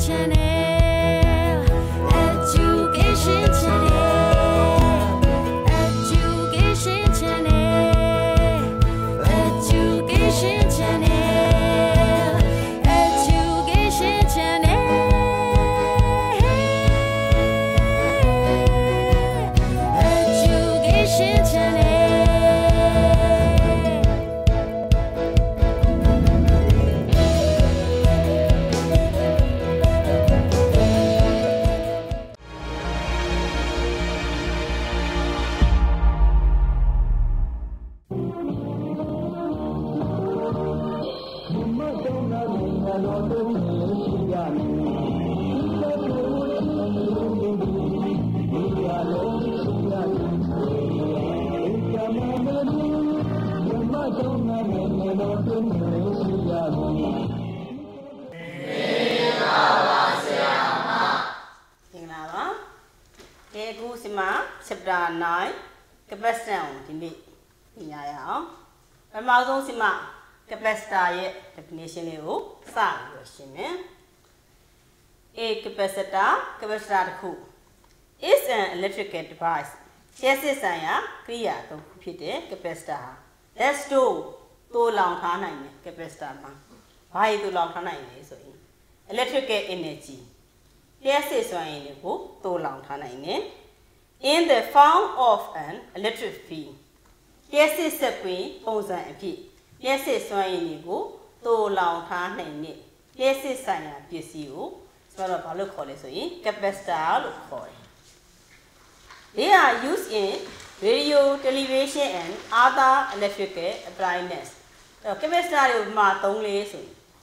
Chapter 9 Capacity Capacitor definition A capacitor is an electrical device. Chassis saya kriya capacitor. That's two long time capacitor. Why too long time? Electrical energy. Chassis too long time. In the form of an electric field. Chassis sequence ponza and Chassis swine too long time. Chassis saya PCU. Capacitor. They are used in radio, television, and other electrical appliances. Capacitor is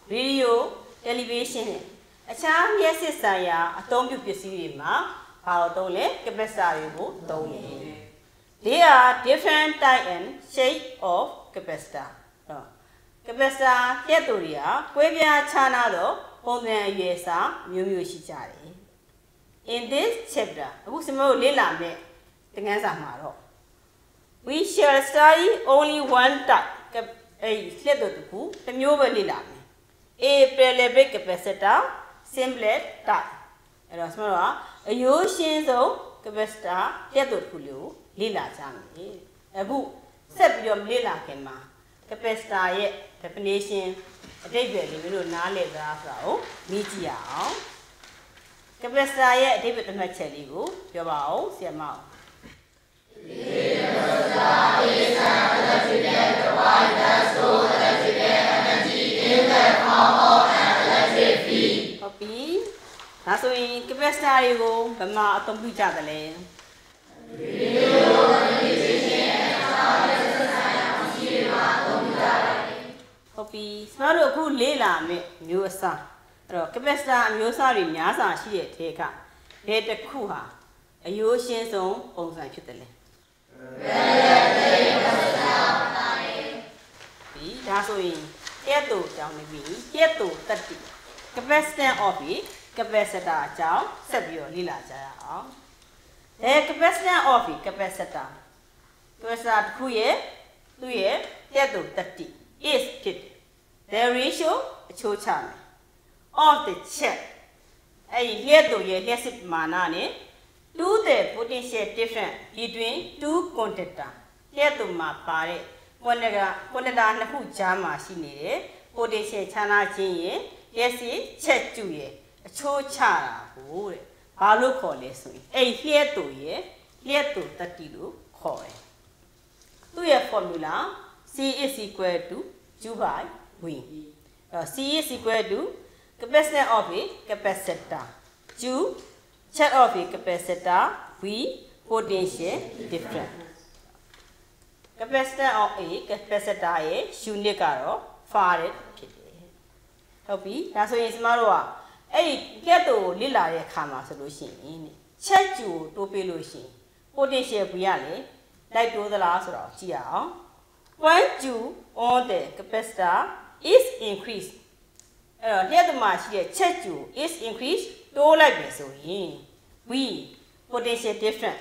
radio, television. A charm yes is a tomb PCU. They are different type and shape of capacitor. Capacitor Keturia, Quavia Chanado, Pondra Yesa, Mumu Shichari. In this chapter, we shall study only one type, a Lilame, a prelebric capacitor, simplet type. A ocean of capacitor, Ketukulio, Lila Jami, a book, Sepium Lila Kema, capacitor definition. David, you know, Nale Bravo, Media. Capacitor, David and Macheligo, Yabao, Siamao. Capacitor is an electrical device that stores electrical energy in the form of an electric field. Copy. That's why capacitor you go, but not a computer. Copy. Smart of good Lila, you son. Capacitor, you sorry, Yasa, she take up. Hate a kuha. A ocean zone, on San Chitale. That's why. Here to down the B, here to 30. Capacitor of it, capacitor, chow, Sabio Lila Jaya. The capacitor of it, capacitor. Capacitor Kuye, 2 year, here to 30. Is kit. The ratio, a chochame. Of the check. A year to year, yes, it manane. Do the potential difference between two contactors. Here to my pare. Ponada who jama sine. Potential chana chin. Yes, it check to ye. A chochara. Palu call this way. A here to 32 call. 2 year formula. C is equal to 2 by V. C is equal to capacitor of a capacitor. 2 check of a capacitor. V potential difference. Capacitor of a capacitor is Shunikaro Farad. Copy. That's why it's Marua. A get to Lila Kama solution. Check you to pelution. Potential Piale. Like to the last of Chia. When you on the capacitor is increased. Here the match here check you is increased to like this. We potential difference.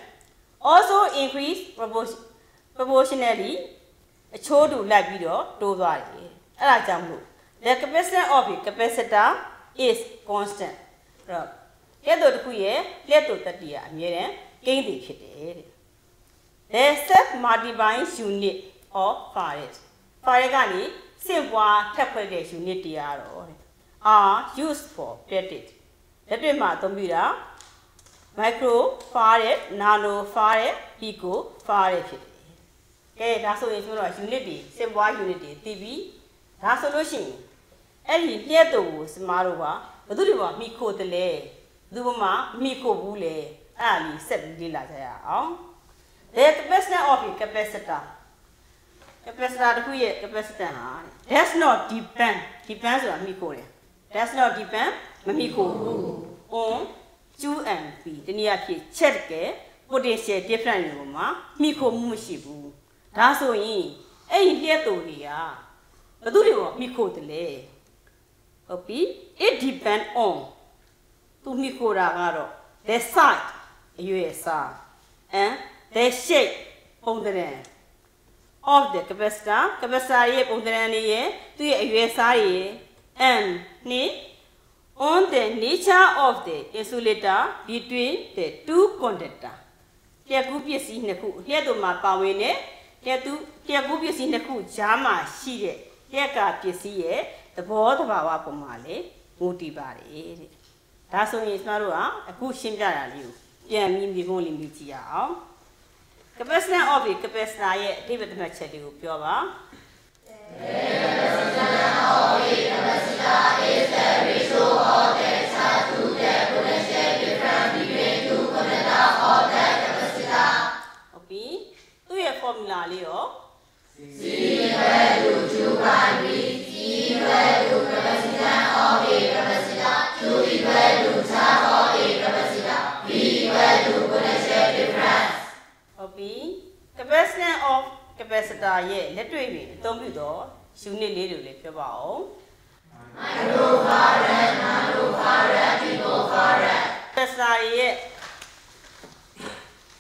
Also increase proportionally a show to like video to the capacitor of the capacitor is constant. အဲ့တော့တခုရဲ့လက်တို့တတိယအမြဲတမ်းကိန်းစီဖြစ်တယ်တဲ့ The self multiplying unit of Farad ကနေစစ်ပွားထပ်ဖွဲ့တဲ့ unit တရားတော့တဲ့ are used for practice လက်တွေ့မှာအသုံးပြုတာ micro farad nano farad pico farad ဖြစ်တယ်ကဲဒါဆိုရင်ဆိုတော့ unit တွေစစ်ပွား unit တွေသိပြီဒါဆိုလို့ရှိရင်အဲ့ဒီလျှက်တို့ကိုစမားတို့ကဘယ်သူတွေမှာမိခိုတယ်လဲဘယ်သူမှမိခိုဘူးလေအဲ့ဒါလေးဆက်ပြီးလေ့လာကြရအောင် The capacity of a capacitor တခုရဲ့ capacitor ဟာ does not depend ဆိုတာမိခိုတယ် does not depend မမိခိုဘူး on Q and P တနည်းအားဖြင့်ချက်ကဲ potential difference တွေပေါ်မှာမိခိုမှုမရှိဘူးဒါဆိုရင်အဲ့ဒီလျှက်တို့တွေကဘယ်သူတွေမိခိုတယ်လဲဟုတ်ပြီ it depend on သူမိခိုတာကတော့ the size အရွယ်အစား and the shape ပုံသဏ္ဍာန် of the capacitor ရဲ့ပုံသဏ္ဍာန်တွေရဲ့သူ့ရဲ့အရွယ်အစားတွေရဲ့ and နဲ့ on the nature of the insulator between the two conductor လျှက်ကူးပစ္စည်းနှစ်ခုလျှက်တို့မှာပါဝင်တဲ့လျှက်ကူးပစ္စည်းနှစ်ခုကြားမှာရှိတဲ့လျှက်ကပစ္စည်းရဲ့သဘောတဘာဝပုံမှာလေမူတည်ပါတယ်တဲ့ဒါဆိုရင်ကျွန်တော်တို့ကအခုရှင်းပြတာလေးကိုပြန်ပြီးမြေပုံလေးမြည်ကြည့်ရအောင် capacity of a capacitor ရဲ့အဓိပ္ပာယ်သတ်မှတ်ချက်တွေကိုပြောပါ capacity of a capacitor is the ratio of the charge to the potential difference between two conductors of the capacitor ဟုတ်ပြီသူ့ရဲ့ formula လေးရော C equal to Q by V C equal to capacitance of a capacitor Q equal to charge of a capacitor V equal to potential difference ဟုတ်ပြီ capacitance of capacitor ရဲ့လက်တွေ့တွေအသုံးပြုတော့ unit လေးတွေလည်းပြောပါဦး microfarad nanofarad picofarad capacitor ရဲ့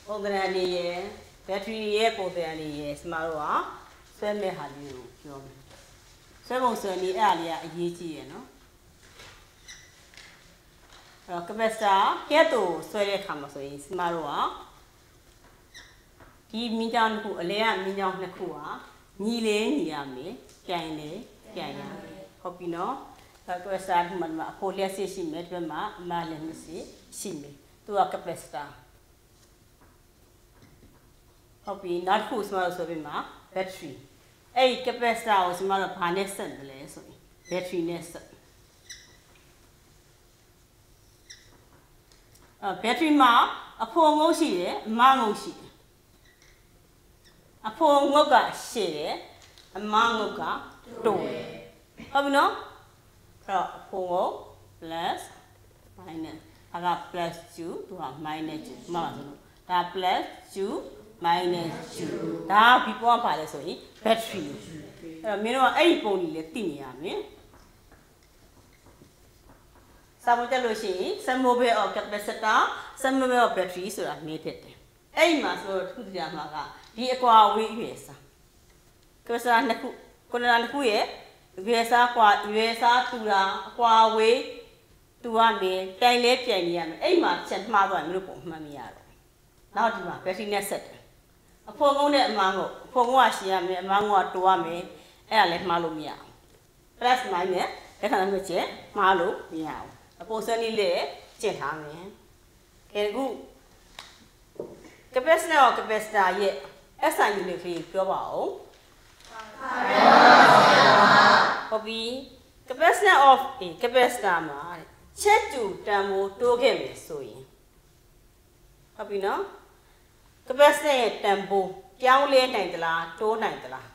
ပုံသဏ္ဍာန်တွေရဲ့ battery ရဲ့ပုံသဏ္ဍာန်တွေရဲ့စမတို့ကဆွဲမဲ့ဟာလေးကိုပြောမယ်ဆွဲပုံဆွဲနည်းအဲ့ဒါလေးကအရေးကြီးရယ်နော်အဲ့တော့ capacitor ကဲ့သို့ဆွဲတဲ့အခါမှာဆိုရင်စမတို့ကဒီမီတာနှစ်ခုအလဲကမီတာနှစ်ခုဟာညီလဲညီရမယ်ပြိုင်လဲပြိုင်ရမယ်ဟုတ်ပြီနော်အဲ့တော့ capacitor ဒီမှာအဖိုလျက်စစ်ရှိမယ်ဒီဘက်မှာအမလည်းမရှိရှိမယ်သူက capacitor ဟုတ်ပြီနောက်တစ်ခုစမလို့ဆိုပြီးမှ battery အဲ့ဒီ capacitor ကိုစမလို့ဘာနဲ့ဆက်တယ်လဲဆိုရင် battery နဲ့ဆက် battery မှာအဖို့ငုတ်ရှိတယ်အမငုတ်ရှိတယ်အဖို့ငုတ်ကရှည်တယ်အမငုတ်ကတိုးတယ်ဟုတ်ပြီနော်အဲ့တော့အဖို့ငုတ် plus minus ဒါက plus 2သူက minus 2မှတ်ပါစို့ဒါ plus 2 minus 2ဒါဘီပေါ်ပါလဲဆိုရင် battery အဲ့တော့မင်းတို့ကအဲ့ဒီပုံကြီးလေးသိနေရမယ်စာမတက်လို့ရှိရင် sum mobile of capacitor sum mobile of battery ဆိုတာနေဖြစ်တယ်အဲ့ဒီမှာဆိုတော့သူတရားမှာကဒီအကွာဝေးရွယ်စား capacitor နှစ်ခုconductor နှစ်ခုရဲ့ရွယ်စားတူတာအကွာဝေးတူရမယ်တိုင်လဲပြိုင်နေရမယ်အဲ့ဒီမှာချက်မှားသွားရင်မလို့ပုံမှန်မရတော့နောက်ဒီမှာ battery နဲ့ဆက်တယ်အဖို့ငုံနဲ့အမငုံအဖို့ငုံကရှင်းရမယ်အမငုံကတိုးရမယ်အဲ့ဒါလည်းမှားလို့မရအောင် plus minus လက်ခံလို့ချက်မှားလို့မရအောင်အပေါ်စနစ်လေးကျင့်ထားမယ်။အခု capacitor ရော capacitor ရဲ့ SI unit လေးပြောပါဦး။ဟုတ်ပြီ capacitor of a capacitor မှာချက်တူတန်ဖိုးတိုးခဲ့မယ်ဆိုရင်ဟုတ်ပြီနော် capacitor ရဲ့တန်ဖိုးပြောင်းလဲနိုင်သလားတိုးနိုင်သလား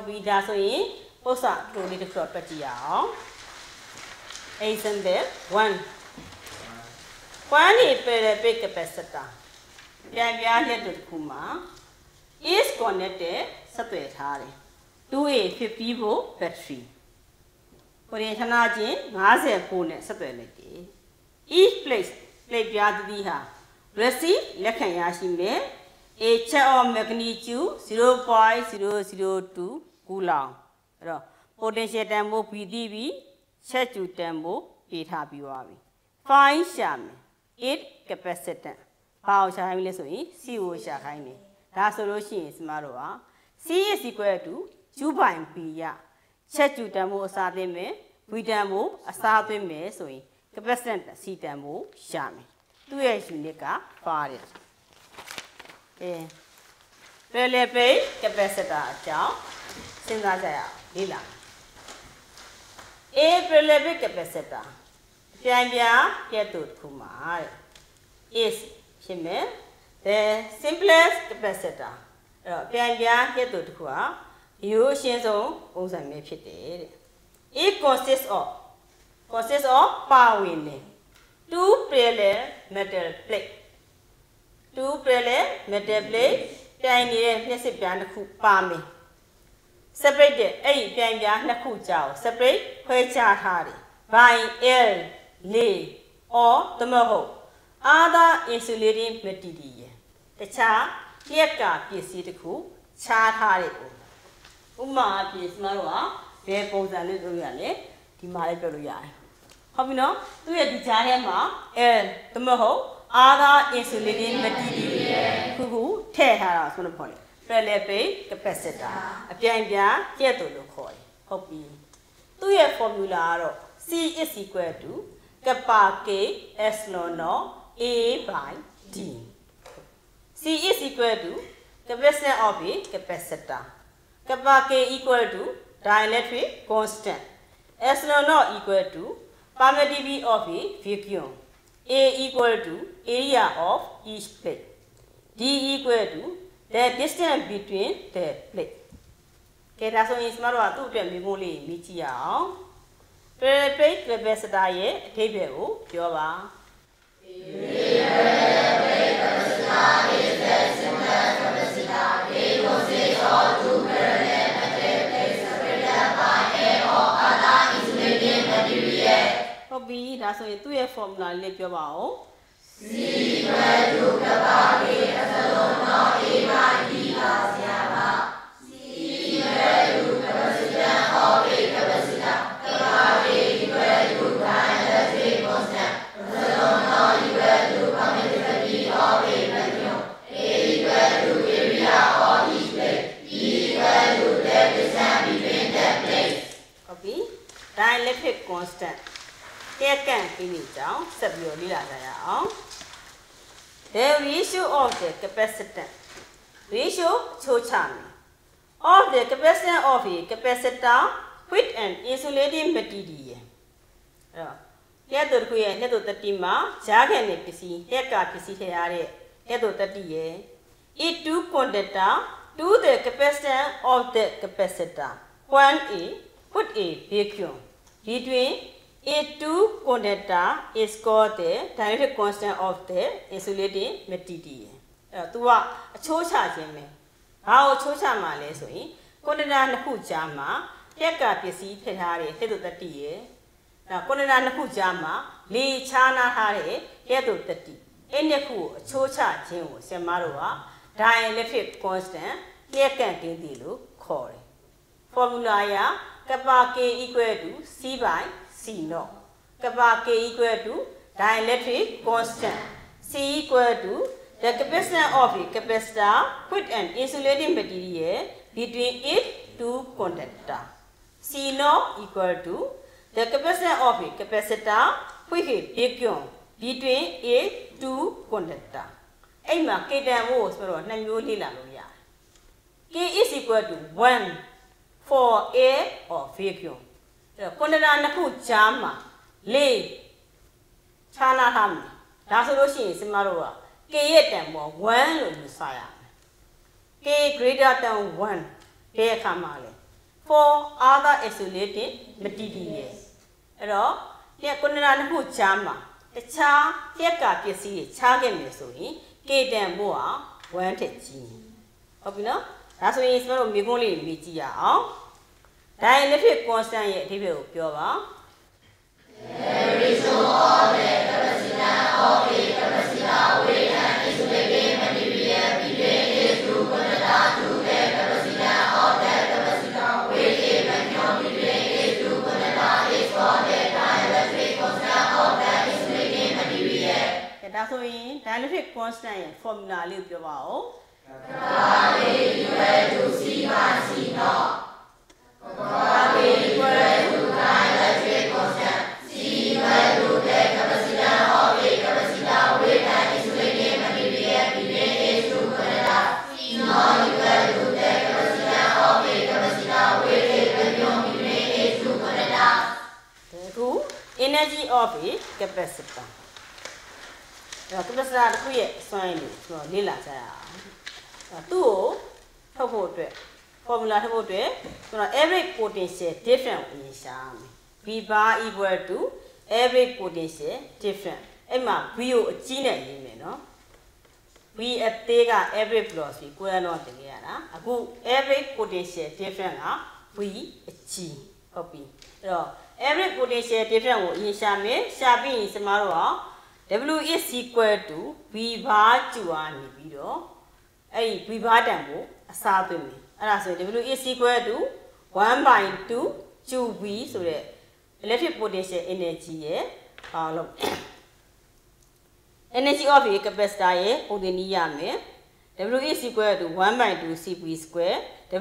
ဟုတ်ပြီဒါဆိုရင်ပု္ပ္ပစာတို့လေးတစ်ခုတော့တွက်ကြည့်ရအောင် example 1 quantity per capacitor ပြန်ပြလက်တို့တစ်ခုမှာ is connected ဆက်သွယ်ထားတယ် 2A 50 volt battery ကိုရင်ခဏချင်း50 volt နဲ့ဆက်သွယ်လိုက်တယ် each place plate ပြားတည်းဟာ receive လက်ခံရရှိမယ် a charge of magnitude 0.002 coulomb အဲ့တော့ potential တန်ဖိုး B သိပြီ ချက်ကျူတန်ဖိုး A ထားပြီးသွားပြီ find ရှာမယ် it capacitance ဘာကိုရှာခိုင်းလဲဆိုရင် C ကိုရှာခိုင်းတယ်ဒါဆိုလို့ရှိရင်စမတို့က C is equal to U/B ရချက်ကျူတန်ဖိုးအစားသိမယ် V တန်ဖိုးအစားသိမယ်ဆိုရင် capacitance C တန်ဖိုးရှာမယ်သူ့ရဲ့ unit ကပါတယ်parallel plate capacitor အကြောင်းစဉ်းစားကြရအောင်လေ့လာ A parallel plate capacitor ပြန်ပြပြတ်တူတစ်ခုမှာတဲ့ is ဖြစ်မယ် the simplest capacitor အဲ့တော့ပြန်ပြပြတ်တူတစ်ခုကရိုးအရှင်းဆုံးပုံစံမျိုးဖြစ်တယ်တဲ့ it consists ofပါဝင်တယ် two parallel metal plate ပြိုင်နေတဲ့မျက်စိပြားနှစ်ခုပါမယ် separate တဲ့အဲ့ဒီပြိုင်ပြားနှစ်ခုကြောင်း separate ခွဲခြားထားတယ် by L လေor သမဟုတ် other insulating material တခြားလျက်ကပစ္စည်းတစ်ခုခြားထားတယ်ဥပမာအပြင်စမတို့ကဘယ်ပုံစံလေးပြောရလဲဒီမှာလေးပြောလို့ရတယ်ဟုတ်ပြီနော်သူ့ရဲ့ဒီခြားထဲမှာ L သမဟုတ် other insulating material ခုထည့်ထားတာဆိုလို့ခေါ်တယ် parallel plate capacitor အပြိုင်ပြားကျက်တူလို့ခေါ်တယ်ဟုတ်ပြီသူ့ရဲ့ formula ကတော့ C is equal to kappa K epsilon naught A by D C is equal to capacitance of a capacitor kappa K equal to dielectric constant epsilon naught equal to permittivity of a vacuum A equal to area of each plate D equal to the distance between the plate ကဲဒါဆိုရင်စမတို့ကသူ့အတွက်မိဖို့လေးမြည်ကြည့်အောင် parallel plate capacitor ရဲ့အဓိပ္ပာယ်ကိုပြောပါ parallel plate capacitor is the simplest capacitor it consists of two parallel metal plates separated by air or other insulating material ဟုတ်ပြီဒါဆိုရင်သူ့ရဲ့ formula လေးပြောပါဦး C equal to kappa K epsilon naught A by D ပါဆရာပါ C equal to capacitance of a capacitor kappa K equal to dielectric constant epsilon naught equal to permittivity of a vacuum A equal to area of each plate D equal to the distance between the plates ဟုတ်ပြီ dielectric constant ကဲကန်ပြီးနေကြောင်းဆက်ပြီးလေ့လာကြရအောင် the ratio of the capacitance ratio ချိုးချမယ် of the capacitance of a capacitor with an insulating material အဲ့တော့လက်တို့တစ်ခုရဲ့လက်တို့တတိမှာကြားခံတဲ့ပစ္စည်းလက်ကပစ္စည်းထည့်ရတဲ့လက်တို့တတိရဲ့ it to conductor to the capacitance of the capacitor when a put a vacuum between A2 conductor is called the dielectric constant of the insulating material အဲ့တော့ तू ကအချိုးချခြင်းပဲဘာကိုချိုးချမှာလဲဆိုရင် conductor နှစ်ခုကြားမှာလက်ကပစ္စည်းထည့်ထားတဲ့လက်တို့တတိရဲ့အဲ့ conductor နှစ်ခုကြားမှာလေချားနာထားတဲ့လက်တို့တတိအဲ့နှစ်ခုကိုအချိုးချခြင်းကိုဆင်မတို့က dielectric constant လက်ကန့်တင်းသည်လို့ခေါ်တယ် formula အရ kappa K equal to C by C naught kappa K equal to dielectric constant C equal to the capacitance of a capacitor with an insulating material between it two conductor C naught equal to the capacitance of a capacitor with a vacuum between it two conductor အဲ့မှာ K တန်ဖိုးဆိုတော့နှစ်မျိုးလေ့လာလို့ရတယ် K is equal to 1 for air or vacuum ကွန်ဒနာနှစ်ခုကြားမှာလေခြားနာထားမယ်ဒါဆိုလို့ရှိရင်စမတို့က K ရဲ့တန်ဖိုး1လို့ယူဆရမယ် K greater than 1ဘယ်အခါမှာလဲ for other insulating materials အဲ့တော့လက်ကွန်ဒနာနှစ်ခုကြားမှာတခြားလက်ကပစ္စည်းတွေခြားခဲ့မယ်ဆိုရင် K တန်ဖိုးက1ထက်ကြီးဟုတ်ပြီနော်ဒါဆိုရင်စမတို့မိကုန်းလေးမြည်ကြည့်ရအောင် dielectric constant ရဲ့အဓိပ္ပာယ်ကိုပြောပါ the ratio of the capacitance of a that's why dielectric constant formula လေးပြောပါဦး Kappa equal to sigma c naught. Kappa equal to dielectric constant. C equal to the capacitance of a capacitor with an insulating material between H2 conductor. C naught equal to the capacitance of a capacitor with a vacuum between H2 conductor. The energy of a capacitor. Capacitor တစ်ခုရဲ့စွမ်းရည်ကိုကျွန်တော်လေ့လာကြရအောင်သူ့ကိုထုတ်ဖို့အတွက် formula ထုတ်ဖို့အတွက်ကျွန်တော် average potential difference ကိုရေးရှာမယ် V bar equal to average potential difference အဲ့မှာ V ကိုအကြီးနဲ့ရေးမယ်နော် V အသေးက average velocity ကိုယ်ရတော့တင်ရတာအခု average potential difference က V အကြီးဟုတ်ပြီအဲ့တော့ average potential difference ကိုရေးရှာမယ်ရှာပြီးရင်ကျွန်တော်တို့ကW is equal to V bar ကျူကနေပြီးတော့အဲ့ဒီ V bar တန်ကိုအစားသွင်းမယ်အဲ့ဒါဆိုရင် W is equal to 1/2 ကျူ V ဆိုတဲ့ electric potential energy ရဲ့ဘာလို့ energy of a capacitor ရဲ့ပုံသင်နည်းရမယ် W is equal to 1/2 Cp square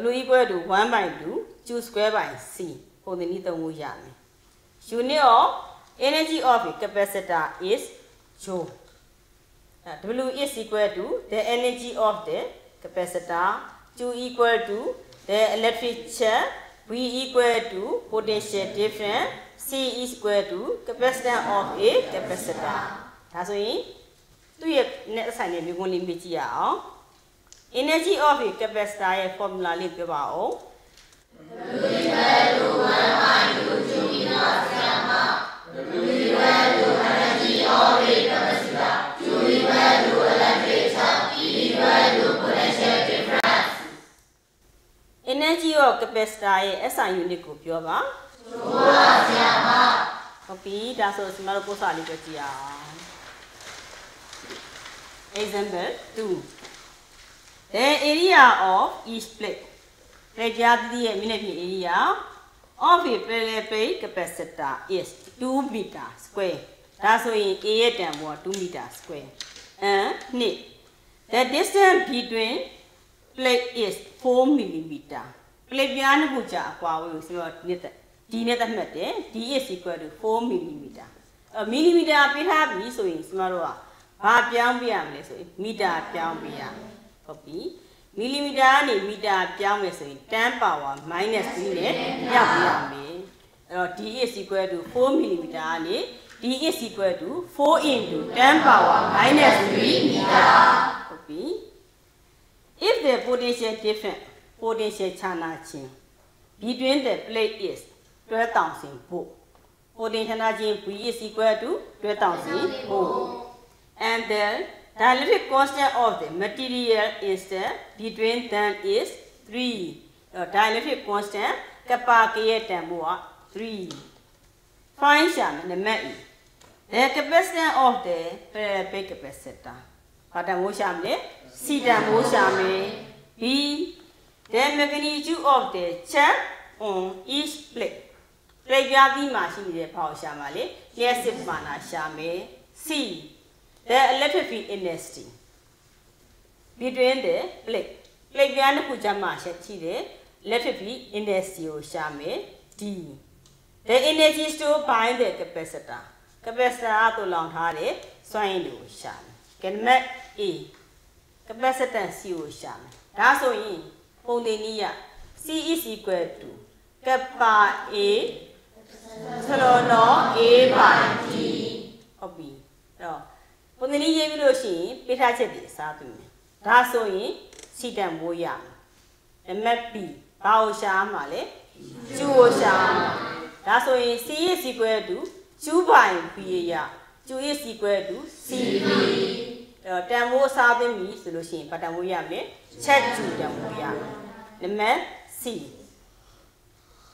W equal to 1/2 Q square by C ပုံသင်နည်းသုံးခုရမယ် unit of energy of a capacitor is Joule. W is equal to the energy of the capacitor. Q equal to the electric charge. V equal to potential difference. C is equal to capacitance of a capacitor. ဒါဆိုရင်သူ့ရဲ့နဲ့ဆိုင်တဲ့မျိုးလေးမြည်ကြည့်ရအောင် energy of a capacitor ရဲ့ formula လေးပြောပါဦး W equal to 1/2 Q minus gamma. W equal to energy of a capacitor. Q equal to electric charge. E equal to potential difference. energy of capacitor ရဲ့ SI unit ကိုပြောပါ Joule ပါဆရာမ ဟုတ်ပြီဒါဆိုကျွန်တော်တို့ပို့စာလေးပြောကြည့်အောင် example 2 the area of each plate လက်ကြားသတိရဲ့မိနစ်ပြည့် area of a parallel plate capacitor is 2 meter square ဒါဆိုရင် A ရဲ့တန်ဖိုးက2 meter square and 2 the distance between plate is 4 millimeter plate ပြားနှစ်ခုကြာအကွာအဝေးကိုဆိုတော့ဒီနဲ့သတ်မှတ်တယ် D is equal to 4 millimeter millimeter ပေးထားပြီဆိုရင်ကျွန်တော်တို့ကဘာပြောင်းပြရမလဲဆိုရင် meter ပြောင်းပြရဟုတ်ပြီ millimeter ကနေ meter ပြောင်းမယ်ဆိုရင်10 power minus 3နဲ့ပြောင်းပြရမယ်အဲ့တော့ D is equal to 4 millimeter ကနေ D is equal to 4 into 10 power minus 3 meter ဟုတ်ပြီ if the potential difference potential ခြားနာခြင်း between the plate is 12,000 volt potential ခြားနာခြင်း V is equal to 12,000 volt and the dielectric constant of the material instant between them is 3 dielectric constant kappa k ရဲ့တန်ဖိုးက3 find ရှာမယ်နံပါတ် E the capacitance of the parallel plate capacitor ဘာတန်ဖိုးရှာမလဲ C တန်ဖိုးရှာမယ် B the magnitude of the charge on each plate plate ပြားပြီးမှရှိနေတဲ့ဘာကိုရှာမှာလဲ liouville ပါနာရှာမယ် C the electric field intensity between the plate ပြားနှစ်ခုကြားမှာရှိတဲ့ electric field intensity ကိုရှာမယ် D the energy stored by the capacitor capacitor ကသို့လောင်ထားတဲ့စွမ်းရည်ကိုရှာမယ် name A capacitance C ကိုရှာမယ်ဒါဆိုရင်ပုံသင်နည်းရ C is equal to kappa A epsilon A by D ဟုတ်ပြီအဲ့တော့ပုံသင်နည်းရေးပြီးလို့ရှိရင်ပေးထားချက်တွေအစားသွင်းမယ်ဒါဆိုရင် C တန်ဖိုးရမယ် name B ဘာကိုရှာမှာလဲ Q ကိုရှာမှာဒါဆိုရင် C is equal to Q by V ရ Q is equal to CV တန်ဖိုးစားသွင်းပြီဆိုလို့ရှိရင်ဘာတန်ဖိုးရမလဲချက် Q တန်ဖိုးရမယ်နံပါတ် C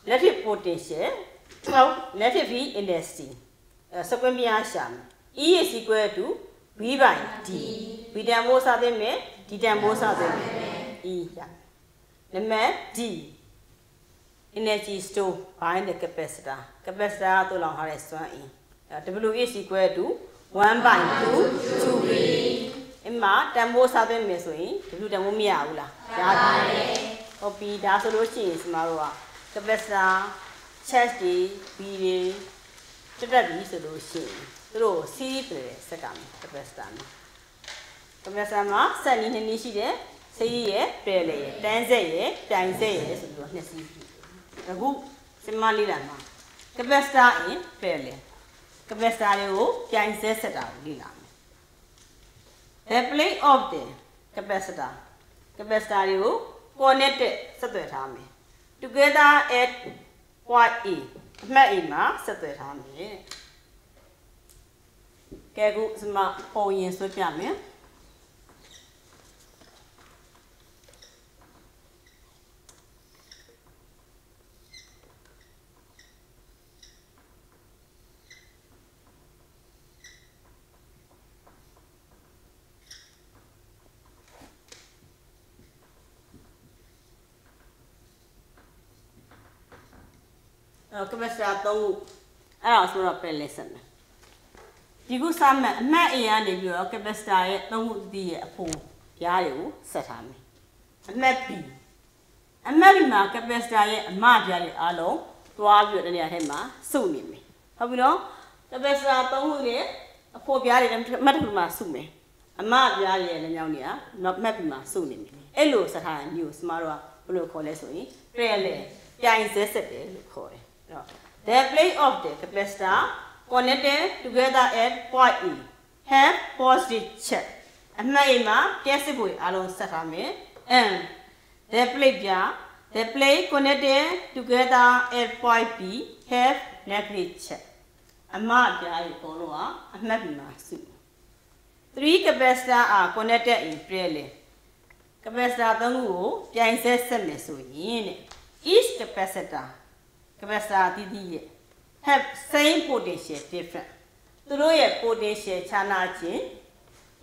electric potential electric field intensity စကွင်းပြားရှာမယ် E is equal to V by D V တန်ဖိုးစားသွင်းမယ် D တန်ဖိုးစားသွင်းမယ် E ရနံပါတ် D energy stored by the capacitor ကသို့လောင်ထားတဲ့စွမ်းအင်W is equal to 1/2 2B အမတန်ဖိုးစားသွင်းမယ်ဆိုရင်Wတန်ဖိုးမရဘူးလားရတယ်ဟုတ်ပြီဒါဆိုလို့ရှိရင်စမတို့က capacitor charge တွေ B တွေတက်ပြီဆိုလို့ရှိရင်သူတို့ series တွေစက်ကမယ် capacitor မှာ capacitor မှာစက်နည်း2နည်းရှိတယ် series ရဲ့ parallel ရဲ့တန်းဆက်ရဲ့ပြိုင်ဆက်ရဲ့ဆိုပြီးတော့2စီးအခုစမလေးလာမှာ capacitor in parallel capacitor တွေကိုပြိုင်ဆက်ဆက်တာကိုလေ့လာမယ် the plate of the capacitor တွေကို connected ဆက်သွယ်ထားမယ် together at point A အမှတ် A မှာဆက်သွယ်ထားမယ်ကဲခုစမပုံရင်ဆွဲပြမယ် capacitor 3ခုအဲ့ဒါဆိုတော့ပဲလက်ဆက်မယ်ဒီခုစမှတ်အမှတ် A ကနေပြီးတော့ capacitor ရဲ့3ခုတည်းရဲ့အဖို့ပြားတွေကိုဆက်ထားမယ်အမှတ် B မှာ capacitor ရဲ့အမပြားတွေအားလုံးသွားပြီးတော့တနေရာထဲမှာစုနေမယ်ဟုတ်ပြီနော် capacitor 3ခုရဲ့အဖို့ပြားတွေမှတ်တစ်ခုမှာစုမယ်အမပြားတွေရဲ့လည်းမြောင်းနေတာနောက်မှတ် B မှာစုနေမယ်အဲ့လိုဆက်ထားတဲ့မျိုးစမတို့ကဘယ်လိုခေါ်လဲဆိုရင် parallel ပြိုင်ဆက်ဆက်တယ်လို့ခေါ်တယ်The plate of the capacitor connected together at point E have positive charge. အမှတ် A မှာပြည့်စစ်ဖို့အားလုံးဆက်ထားမယ် and the plate connected together at point B have negative charge. အမှတ်ပြားတွေအကုန်လုံးကအမှတ် B မှာစု Three capacitors are connected in parallel. Capacitor 3ခုကိုပြိုင်ဆက်ဆက်မယ်ဆိုရင်တဲ့ each capacitor တီးတီးရဲ့ have same potential different သူတို့ရဲ့ potential ခြားနာခြင်း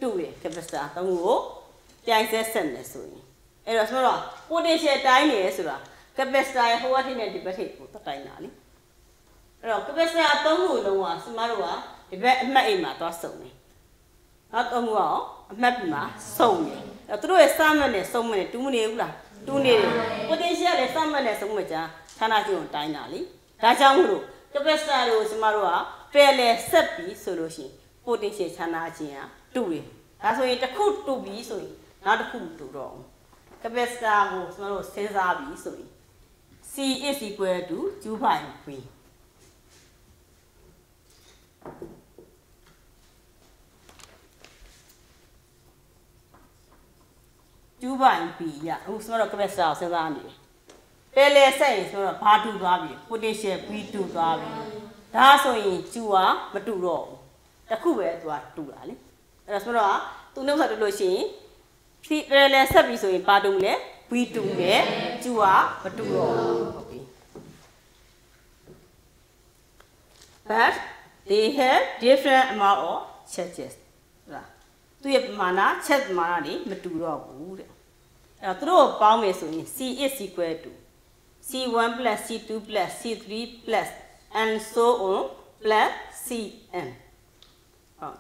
တူရဲ့ capacitor 3ခုကိုပြိုင်ဆက်ဆက်မယ်ဆိုရင်အဲ့တော့ဆိုတော့ potential တိုင်းနေရဆိုတာ capacitor ရဲ့ဟိုဘက်ထိနဲ့ဒီဘက်ထိကိုတိုင်းတာလေအဲ့တော့ capacitor 3ခုလုံးကစမတို့ကဒီဘက်အမှတ် A မှာသွားစုံတယ်နောက်3ခုအောင်အမှတ် B မှာစုံတယ်အဲ့တော့သူတို့ရဲ့စမှတ်နဲ့စုံမှတ်နဲ့တူးမနေဘူးလားတူးနေတယ် potential လည်းစမှတ်နဲ့စုံမှတ်ကြဌာနကျုံတိုင်းတာလေဒါကြောင့်မို့လို့ capacitor တွေကိုကျမတို့က parallel ဆက်ပြီးဆိုလို့ရှိရင် potential ဌာနချင်းကတူတယ်ဒါဆိုရင်တစ်ခုတူပြီးဆိုရင်နောက်တစ်ခုတူတော့ capacitor ကိုကျမတို့စဉ်းစားပြီးဆိုရင် C is equal to 2/V 2/V ရအခုကျမတို့ capacitor ကိုစဉ်းစားနေတယ်ပဲလေဆက်ရင်ဆိုတော့ဘာတူသွားပြီ potential B တူသွားပြီဒါဆိုရင် Q ကမတူတော့ဘူးတစ်ခုပဲသူကတူတာလေအဲ့ဒါဆိုတော့သူနှုတ်ဆက်တူလို့ရှိရင်ပဲလေဆက်ပြီဆိုရင်ဘာတူမလဲ B တူတယ် Q ကမတူတော့ဘူးဟုတ်ပြီ but they have different amount of charges ဟုတ်သူရဲ့ပမာဏ charge ပမာဏတွေမတူတော့ဘူးတဲ့အဲ့တော့သူတို့ပေါင်းမယ်ဆိုရင် C is equal to C1 plus C2 plus C3 plus and so on plus Cn.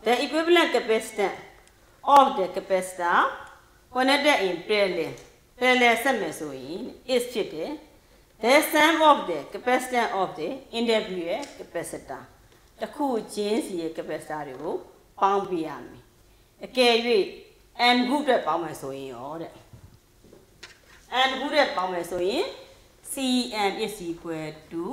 The equivalent capacitance of the capacitor connected in parallel ဆက်မယ်ဆိုရင် is ဖြစ်တယ် the sum of the capacitance of the individual capacitor တစ်ခုချင်းစီရဲ့ capacitor တွေကိုပေါင်းပြရမယ်အကယ်၍ n ခုအတွက်ပေါင်းမယ်ဆိုရင်ရောတဲ့ n ခုအတွက်ပေါင်းမယ်ဆိုရင်Cn is equal to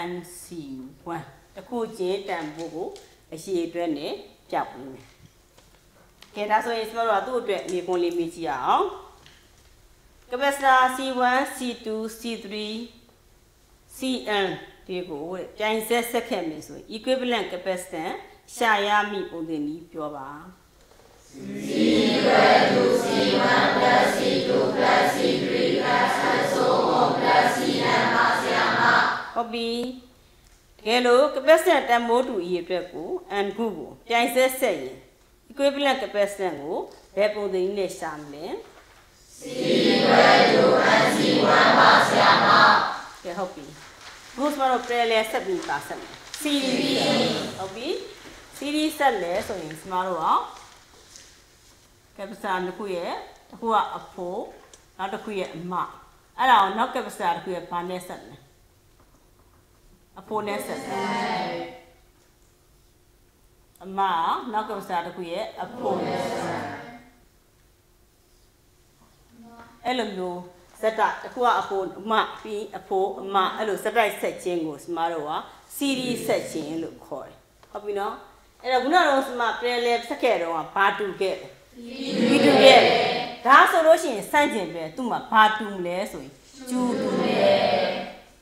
NC1 တခုချင်းတန်ဖိုးကိုအရှိအတွက်နဲ့ပြောက်ပြီးမယ်။ကဲဒါဆိုရင်ကျွန်တော်တို့သူ့အတွက်မြေပုံလေးမေးကြည့်အောင်။ capacitor C1, C2, C3, Cn ဒီကိုပြိုင်ဆက်ဆက်ခဲ့မယ်ဆိုရင် equivalent capacitance ရှာရမိပုံသင်ပြီးပြောပါ။ C equal to C1 plus C2 plus C3 plus and so on plus Cn ပါဆရာမဟုတ်ပြီတကယ်လို့ capacitance တန်ဖိုးတူအရေးအတွက်ကို n ခုကိုပြိုင်ဆက်ဆက်ရင် equivalent capacitance ကိုဘယ်ပုံသင်နည်းနဲ့ရှာမလဲ C equal to NC1 ပါဆရာမကဲဟုတ်ပြီဘုရားတို့ parallel ဆက်ပြီးပါဆက်မယ် C ဟုတ်ပြီ C series ဆက်လဲဆိုရင်ကျမတို့က capacitor တစ်ခုရဲ့တစ်ခုကအဖိုးနောက်တစ်ခုရဲ့အမအဲ့ဒါကိုနောက် capacitor တစ်ခုရဲ့ဘာနဲ့ဆက်လဲအဖိုးနဲ့ဆက်တယ်အမနောက် capacitor တစ်ခုရဲ့အဖိုးနဲ့ဆက်အဲ့လိုမျိုးစက်တိုက်တစ်ခုကအဖိုးအမပြီးအဖိုးအမအဲ့လိုစက်တိုက်ဆက်ခြင်းကိုကျမတို့က series ဆက်ခြင်းလို့ခေါ်တယ်ဟုတ်ပြီနော်အဲ့တော့ခုနကတော့ကျမပြန်လဲဆက်ခဲ့တော့ဘာတူခဲ့လဲဒီတူခဲ့ဒါဆိုလို့ရှိရင်စန့်ကျင်ပဲသူ့မှာဘာတူမလဲဆိုရင်ကျူတူတယ်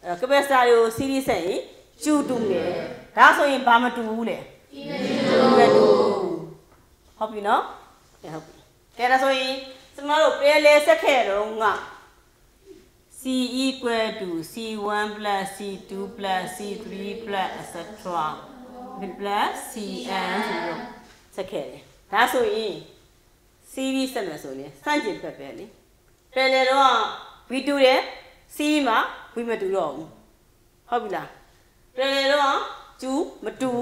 အဲ့တော့ capacitor ကို series ဆက်ရင်ကျူတူတယ်ဒါဆိုရင်ဘာမတူဘူးလဲမတူဟုတ်ပြီနော်ဟုတ်ပြီကဲဒါဆိုရင်ကျမတို့ပြန်လဲဆက်ခဲ့တော့ကC equal to C1 plus C2 plus C3 plus etc. plus Cn ဆိုတော့ဆက်ခဲ့တယ်ဒါဆိုရင် series ဆက်မယ်ဆိုရင်စန့်ကျင်ဘက်ပဲလေပြန်လေတော့ V2 ရဲ့ C မှာ V မတူတော့ဘူးဟုတ်ပြီလားပြန်လေတော့ကျူမတူ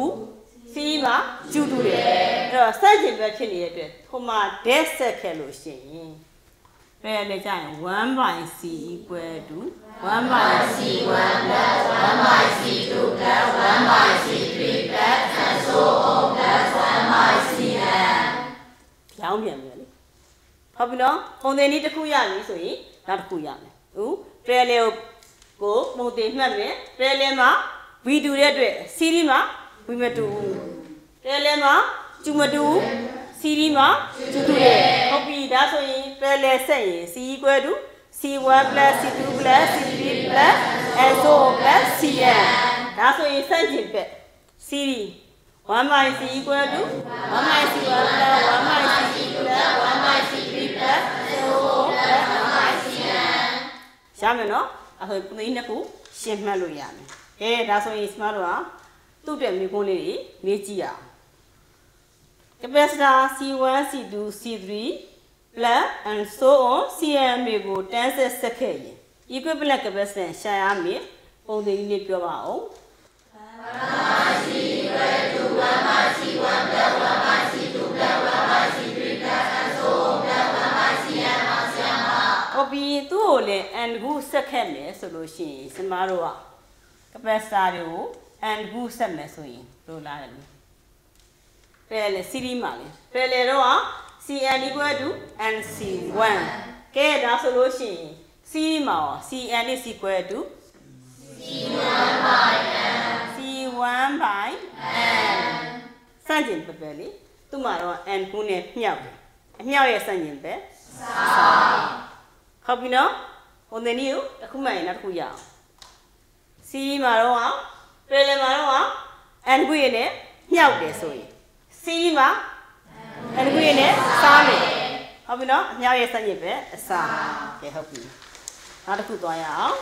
C မှာကျူတူတယ်အဲ့တော့စန့်ကျင်ဘက်ဖြစ်နေတဲ့အတွက်ဟိုမှာ dash ဆက်ခဲ့လို့ရှိရင်ပြန်လေကြရင်1 by C equal to 1 by C1 plus 1 by C2 plus 1 by C3 plus and so on plus 1 by Cn ပြောင်းပြန်ပြီလေဟုတ်ပြီနော်ပုံသင်နည်းတစ်ခုရပြီဆိုရင်နောက်တစ်ခုရမယ်ဟုတ်ပြန်လေကိုပုံသင်မှတ်မယ်ပြန်လေမှာ V တူတဲ့အတွက် series မှာ V မတူဘူးပြန်လေမှာကျူမတူseries မှာကျူတူတယ်ဟုတ်ပြီဒါဆိုရင်ပြန်လေဆက်ရင် C equal to C1 plus C2 plus C3 plus and so on plus Cn ဒါဆိုရင်စန့်ကျင်ဘက် series 1 by C equal to 1 by C1 plus 1 by C2 plus 1 by C3 plus and so on plus 1 by Cn ရမယ်နော်အဲ့ဒါကိုနှစ်ခုရှင်းမှတ်လို့ရမယ်ကဲဒါဆိုရင်ကျမတို့ကသူ့တဲ့မိကုန်းလေးတွေမေးကြည့်ရအောင် capacitor C1 C2 C3 plus and so on Cn တွေကိုတန်းဆက်ဆက်ခဲ့ရင် equivalent capacitance ရှာရမယ်ပုံသင်လေးပြောပါအောင် C equal to 1 by C1 plus 1 by C2 plus 1 by C3 plus and so on plus 1 by Cn ပါဆရာမဟုတ်ပြီသူ့ကိုလည်း and ကိုဆက်ခဲ့မယ်ဆိုလို့ရှိရင်ကျမတို့က capacitor တွေကို and ကိုဆက်မယ်ဆိုရင်လိုလားတယ်ပြန်လေ series မှာလေပြန်လေတော့ Cn equal to NC1 ကဲဒါဆိုလို့ရှိရင် series မှာ Cn is equal to C1 by n C1 by n စန့်ကျင်ပဲလေသူ့မှာတော့ n ခုနဲ့မြှောက်တယ်အမြှောက်ရဲ့စန့်ကျင်ပဲစာဟုတ်ပြီနော်ဟိုတဲ့နည်းကိုတစ်ခုမှရင်နောက်တစ်ခုရအောင် series မှာတော့ပြန်လေမှာတော့ n ခုရဲ့နဲ့မြှောက်တယ်ဆိုရင် series မှာအဲ့ဒီနဲ့စားမယ်ဟုတ်ပြီနော်အမြောက်ရဲ့စက်ညစ်ပဲအစားကဲဟုတ်ပြီနောက်တစ်ခုသွားရအောင်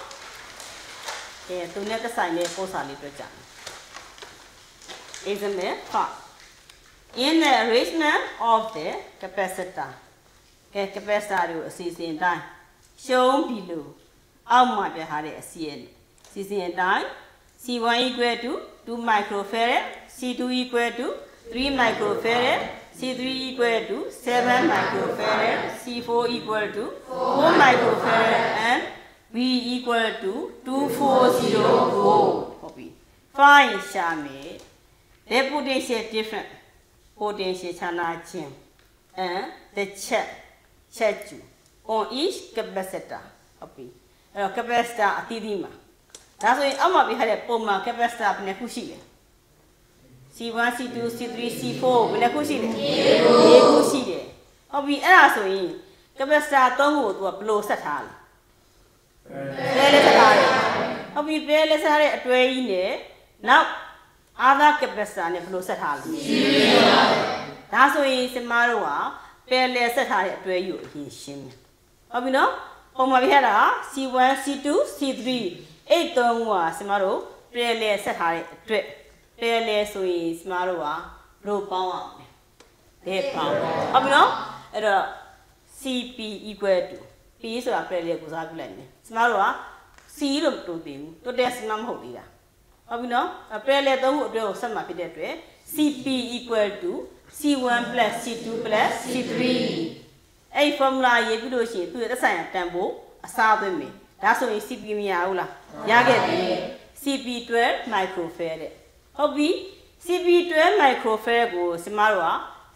ကဲသူနဲ့သက်ဆိုင်တဲ့ပို့စာလေးတွေ့ကြမယ် example 5 in the arrangement of the capacitor ကဲ capacitor ကိုအစီအစဉ်တိုင်းရှုံးပြီလို့အောက်မှာပြထားတဲ့အစီအစဉ်အတိုင်း C1 equal to 2 microfarad C2 equal to 3 microfarad C3 equal to 7 microfarad C4 equal to 4 microfarad and V equal to 240 volt ဟုတ်ပြီ find ရှာမယ် the potential difference potential ခြားနာခြင်း and the check on each capacitor ဟုတ်ပြီအဲ့တော့ capacitor အသီးသီးမှာဒါဆိုရင်အောက်မှာပြထားတဲ့ပုံမှန် capacitor ဘယ်နှခုရှိလဲC1 C2 C3 C4 ဘယ်နှခုရှိလဲ4ခုရှိတယ်ဟုတ်ပြီအဲ့ဒါဆိုရင် capacitor 3ခုကို तू ကဘယ်လိုဆက်ထားလဲပဲလဲဆက်ထားတယ်ဟုတ်ပြီပဲလဲဆက်ထားတဲ့အတွဲကြီးနဲ့နောက် other capacitor နဲ့ဘယ်လိုဆက်ထားလဲဒါဆိုရင်စမတို့ကပဲလဲဆက်ထားတဲ့အတွဲကြီးကိုအရင်ရှင်းမယ်ဟုတ်ပြီနော်ပုံမှန်ပြရတာ C1 C2 C3 အဲ့3ခုကစမတို့ပဲလဲဆက်ထားတဲ့အတွက်ပြန်လေဆိုရင်စမတို့ကဘယ်လိုပေါင်းအောင်လဲဘယ်ပေါင်းဟုတ်ပြီနော်အဲ့တော့ CP equal to P ဆိုတာပြန်လေကိုစားပြလိုက်မယ်စမတို့က C လို့တူတည်ဘူးတိုတယ်စမမဟုတ်သေးတာဟုတ်ပြီနော်ပြန်လေသုံးခုအတွဲကိုဆက်မှာဖြစ်တဲ့အတွက် CP equal to C1 plus C2 plus C3 အဲ့ formula ရေးပြီးလို့ရှိရင်သူ့ရဲ့သက်ဆိုင်ရာတန်ဖိုးအစားသွင်းမယ်ဒါဆိုရင် CP မရဘူးလားရခဲ့ပြီ CP 12 microfarad တဲ့ဟုတ်ပြီ CP 12 microfarad ကိုစမတို့က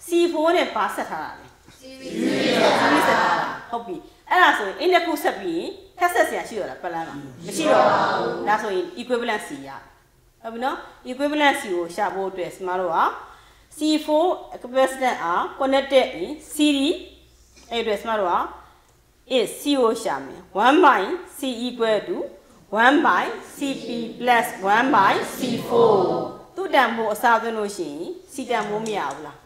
C4 နဲ့ပါဆက်ထားတာလေ CP ဆက်ထားတာဟုတ်ပြီအဲ့ဒါဆိုရင် index ကိုဆက်ပြီးထပ်ဆက်စရာရှိရလားပလန်းလားမရှိတော့ဘူးဒါဆိုရင် equivalency ရဟုတ်ပြီနော် equivalency ကိုရှာဖို့အတွက်စမတို့က C4 capacitance are connected in series အဲ့အတွက်စမတို့က is C ကိုရှာမယ်1 by C equal to 1 by CP plus 1 by C4 သူ့တန်ဖိုးအစားသွင်းလို့ရှိရင် C တန်ဖိုးမရဘူးလား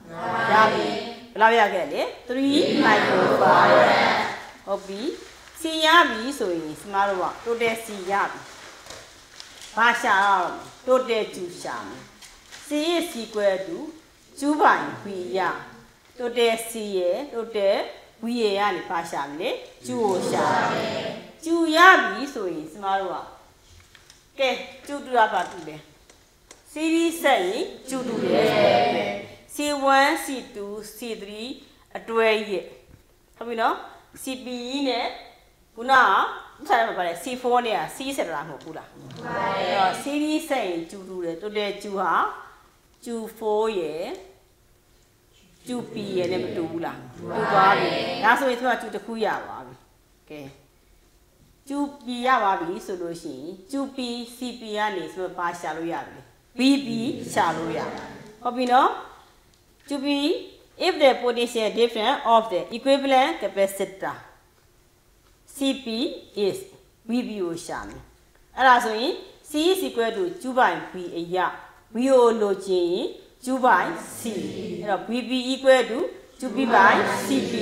ရပြီဘယ်လောက်ရခဲ့လဲ3 microfarad ဟုတ်ပြီ C ရပြီဆိုရင်စမတို့က total C ရပြီဘာရှာရအောင် total ကျူရှာမယ် C is equal to 2 by V ရ total C ရ total V ရကနေဘာရှာမလဲကျူကိုရှာမယ်ကျူရပြီဆိုရင်စမတို့ကကဲကျူတူတာပါတူတယ် series ဆက်ရင်ကျူတူတယ် C1 C2 C3 အတွဲရဲ့ဟုတ်ပြီနော် CP နဲ့ခုနကဆက်ရမှာပါတယ် C4 နဲ့က C ဆက်တာမဟုတ်ဘူးလားဟုတ်ပါတယ်အဲ့တော့ series ဆက်ရင်ကျူတူတယ် total ကျူဟာကျူ4ရဲ့ကျူ P ရဲ့နဲ့မတူဘူးလားတူသွားပြီဒါဆိုရင်သူကကျူတစ်ခုရပါပြီကဲကျူ P ရပါပြီဆိုလို့ရှိရင်ကျူ P CP ကနေဆိုတော့ပါရှာလို့ရပြီ BB ရှာလို့ရဟုတ်ပြီနော်ကျူ P if the potential difference of the equivalent capacitor CP is VB ကိုရှာမယ်အဲ့ဒါဆိုရင် C is equal to 2 by V အရာ V ကိုလိုချင်ရင် 2 by C အဲ့တော့ VB equal to 2B by CP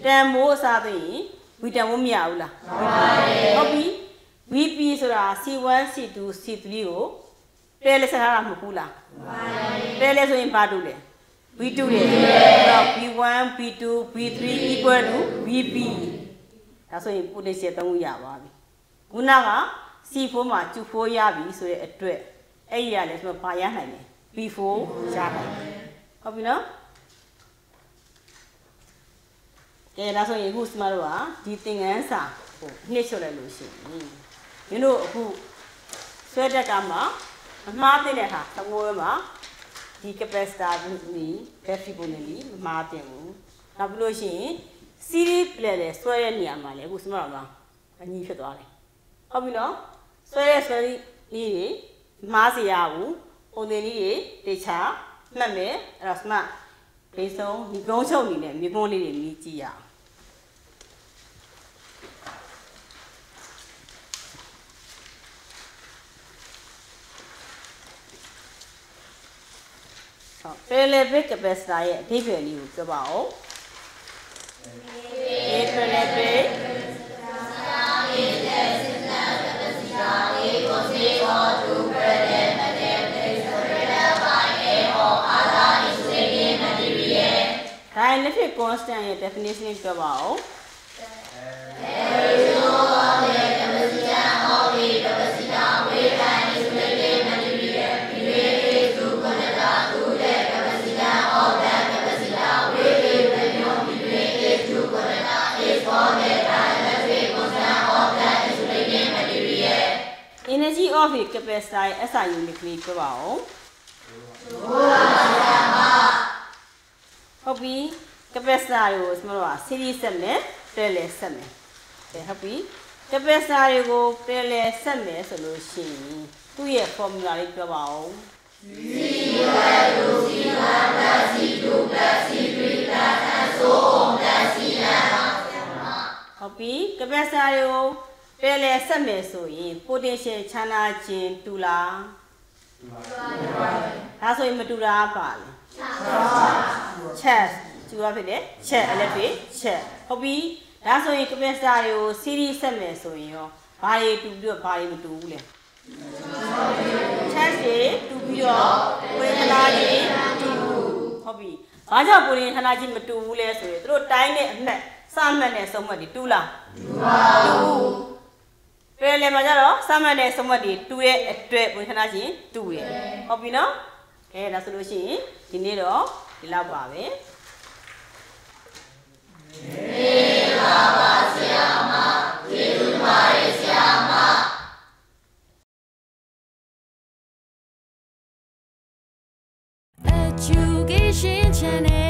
တန်ဖိုးအစားသွင်းရင် V တန်ဖိုးမရဘူးလားဟုတ်ပြီ VP ဆိုတာ C1 C2 C3 ကိုတဲလဲဆက်ထားတာမဟုတ်ဘူးလားတဲလဲဆိုရင်ဘာတူလဲV2 လေအဲ့တော့ V1 V2 V3 equal to VP ဒါဆိုရင် potential 3ခုရပါပြီခုနက C4 မှာ Q4 ရပြီဆိုတဲ့အတွက်အဲ့ဒီရလဲဆိုတော့ဘာရနိုင်လဲ P4 ရနိုင်တယ်ဟုတ်ပြီနော်ကဲဒါဆိုရင်အခုစမတို့ကဒီသင်ခန်းစာဟိုနှိမ့်ချွတ်လိုက်လို့ရှိရင်မင်းတို့အခုဆွဲတက်ကမှာမမှားတဲ့ဟာသဘောမှာဒီ capacitor ဒီ battery ပုံနဲ့မမှားတင်ဘူးနောက်ပြီးလို့ရှိရင် series လဲလဲဆွဲတဲ့နေရာမှာလဲအခုစမတို့ကအညီဖြစ်သွားတယ်ဟုတ်ပြီနော်ဆွဲတဲ့ဆွဲလေးတွေမှားစီရဘူးပုံသင်လေးတွေတေချာမှတ်မယ်အဲ့တော့စမဘေးဆုံးဒီကုန်းချုပ်အနေနဲ့မြေကုန်းလေးတွေမြည်ကြည့်ရအောင်parallel capacitor ရဲ့အဓိပ္ပာယ်လေးကိုပြောပါဦး parallel dielectric constant ရဲ့ definition ပြောပါဦး energy of a capacitor ရဲ့ SI unit လေးပြောပါဦးဟုတ်ပြီ capacitor ကိုစမတို့က series ဆက်မယ် parallel ဆက်မယ်ကဲဟုတ်ပြီ capacitor တွေကို parallel ဆက်မယ်ဆိုလို့ရှိရင်သူ့ရဲ့ formula လေးပြောပါဦး ဟုတ်ပြီ capacitor တွေကို parallel ဆက်မယ်ဆိုရင် potential ခြားနာခြင်းတူလားဒါဆိုရင်မတူတာပါလေချက်ကျူရဖြစ်တယ်ချက် electric ချက်ဟုတ်ပြီဒါဆိုရင် capacitor တွေကို series ဆက်မယ်ဆိုရင်ရောဘာတွေတူပြီးတော့ဘာတွေမတူဘူးလဲချက်တွေတူပြီးတော့ဝေဒနာတွေတူဟုတ်ပြီဘာကြောင့်ကိုရင်ဌာနကြီးမတူဘူးလဲဆိုရင်တို့တိုင်းနဲ့အမှတ်စမှတ်နဲ့စုံမှတ်တွေတူလားတူparallel မှာကျတော့စမှတ်နဲ့စုံမှတ်တွေတူတဲ့အတွက်ကိုဌာနကြီးတူတယ်ဟုတ်ပြီနော် ကဲဒါဆိုလို့ရှိရင်ဒီနေ့တော့ဒီလောက်ပါပဲ Education Channel